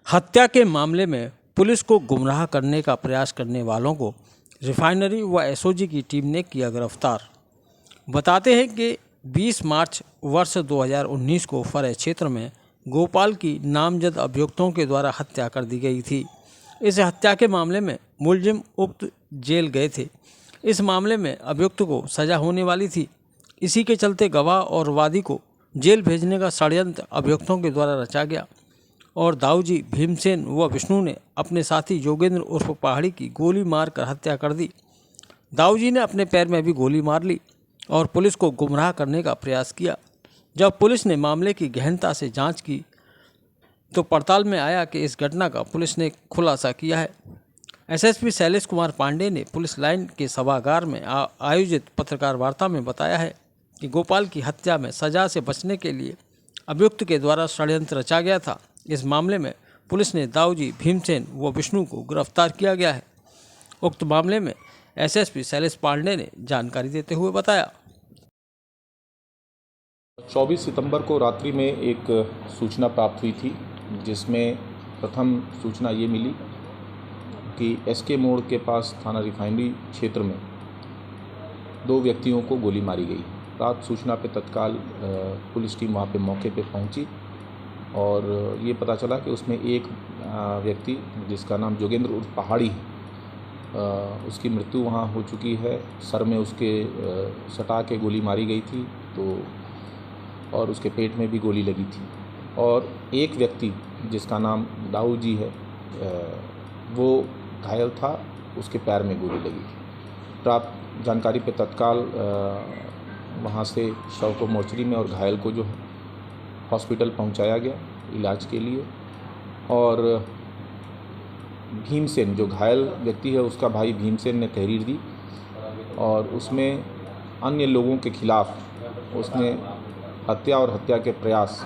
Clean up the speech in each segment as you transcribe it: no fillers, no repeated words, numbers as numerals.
हत्या के मामले में पुलिस को गुमराह करने का प्रयास करने वालों को रिफाइनरी व एसओजी की टीम ने किया गिरफ्तार। बताते हैं कि 20 मार्च वर्ष 2019 को फरह क्षेत्र में गोपाल की नामजद अभियुक्तों के द्वारा हत्या कर दी गई थी। इस हत्या के मामले में मुलजिम उक्त जेल गए थे। इस मामले में अभियुक्त को सजा होने वाली थी। इसी के चलते गवाह और वादी को जेल भेजने का षड्यंत्र अभियुक्तों के द्वारा रचा गया और दाऊजी, भीमसेन व विष्णु ने अपने साथी योगेंद्र उर्फ पहाड़ी की गोली मारकर हत्या कर दी। दाऊजी ने अपने पैर में भी गोली मार ली और पुलिस को गुमराह करने का प्रयास किया। जब पुलिस ने मामले की गहनता से जांच की तो पड़ताल में आया कि इस घटना का पुलिस ने खुलासा किया है। एसएसपी शैलेश कुमार पांडे ने पुलिस लाइन के सभागार में आयोजित पत्रकार वार्ता में बताया है कि गोपाल की हत्या में सजा से बचने के लिए अभियुक्त के द्वारा षड्यंत्र रचा गया था। इस मामले में पुलिस ने दाऊजी, भीमसेन व विष्णु को गिरफ्तार किया गया है। उक्त मामले में एसएसपी शैलेश पांडे ने जानकारी देते हुए बताया। 24 सितंबर को रात्रि में एक सूचना प्राप्त हुई थी, जिसमें प्रथम सूचना ये मिली कि एसके मोड़ के पास थाना रिफाइनरी क्षेत्र में 2 व्यक्तियों को गोली मारी गई। रात सूचना पे तत्काल पुलिस टीम वहाँ पे मौके पे पहुँची और ये पता चला कि उसमें एक व्यक्ति जिसका नाम योगेंद्र उर्फ पहाड़ी है, उसकी मृत्यु वहाँ हो चुकी है। सर में उसके सटा के गोली मारी गई थी और उसके पेट में भी गोली लगी थी। और एक व्यक्ति जिसका नाम दाऊजी है, वो घायल था, उसके पैर में गोली लगी थी। प्राप्त जानकारी पे तत्काल वहाँ से शव को मोर्चरी में और घायल को जो हॉस्पिटल पहुंचाया गया इलाज के लिए। और भीमसेन जो घायल व्यक्ति है, उसका भाई भीमसेन ने तहरीर दी और उसमें अन्य लोगों के खिलाफ उसने हत्या और हत्या के प्रयास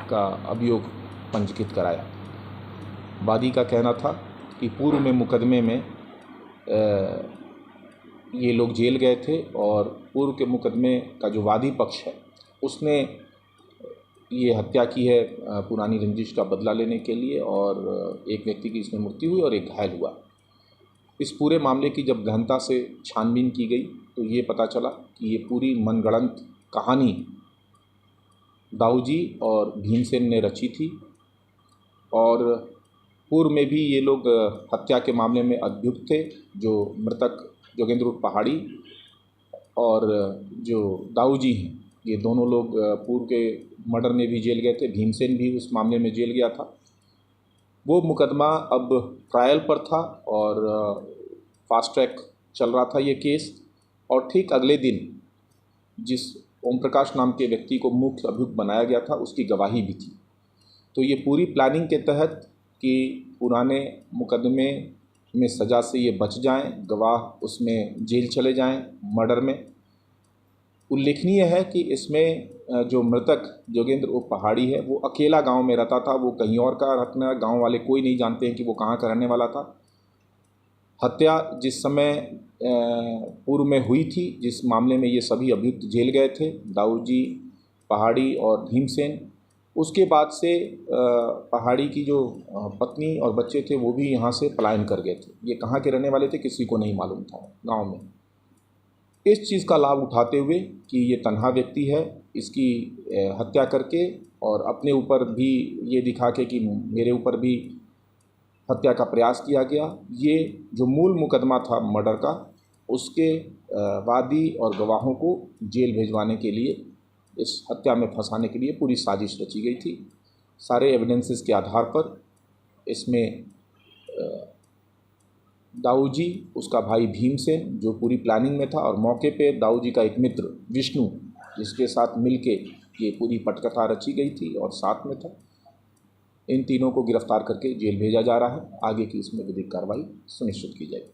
का अभियोग पंजीकृत कराया। वादी का कहना था कि पूर्व में मुकदमे में ये लोग जेल गए थे और पूर्व के मुकदमे का जो वादी पक्ष है उसने ये हत्या की है पुरानी रंजिश का बदला लेने के लिए, और एक व्यक्ति की इसमें मृत्यु हुई और एक घायल हुआ। इस पूरे मामले की जब गहनता से छानबीन की गई तो ये पता चला कि ये पूरी मनगढ़ंत कहानी दाऊजी और भीमसेन ने रची थी और पूर्व में भी ये लोग हत्या के मामले में अभियुक्त थे। जो मृतक योगेंद्र उर्फ पहाड़ी और जो दाऊजी हैं, ये दोनों लोग पूर्व के मर्डर में भी जेल गए थे। भीमसेन भी उस मामले में जेल गया था। वो मुकदमा अब ट्रायल पर था और फास्ट ट्रैक चल रहा था ये केस। और ठीक अगले दिन जिस ओम प्रकाश नाम के व्यक्ति को मुख्य अभियुक्त बनाया गया था, उसकी गवाही भी थी। तो ये पूरी प्लानिंग के तहत कि पुराने मुकदमे में सज़ा से ये बच जाएं, गवाह उसमें जेल चले जाएं मर्डर में। उल्लेखनीय है कि इसमें जो मृतक योगेंद्र उर्फ पहाड़ी है, वो अकेला गांव में रहता था। वो कहीं और का रहना, गांव वाले कोई नहीं जानते हैं कि वो कहाँ का रहने वाला था। हत्या जिस समय पूर्व में हुई थी, जिस मामले में ये सभी अभियुक्त जेल गए थे, दाऊजी, पहाड़ी और भीमसेन, उसके बाद से पहाड़ी की जो पत्नी और बच्चे थे वो भी यहाँ से पलायन कर गए थे। ये कहाँ के रहने वाले थे किसी को नहीं मालूम था गांव में। इस चीज़ का लाभ उठाते हुए कि ये तन्हा व्यक्ति है, इसकी हत्या करके और अपने ऊपर भी ये दिखा के कि मेरे ऊपर भी हत्या का प्रयास किया गया, ये जो मूल मुकदमा था मर्डर का, उसके वादी और गवाहों को जेल भिजवाने के लिए, इस हत्या में फंसाने के लिए पूरी साजिश रची गई थी। सारे एविडेंसेस के आधार पर इसमें दाऊजी, उसका भाई भीमसेन जो पूरी प्लानिंग में था, और मौके पे दाऊजी का एक मित्र विष्णु जिसके साथ मिलके ये पूरी पटकथा रची गई थी और साथ में था। इन तीनों को गिरफ्तार करके जेल भेजा जा रहा है। आगे की इसमें विधिक कार्रवाई सुनिश्चित की जाएगी।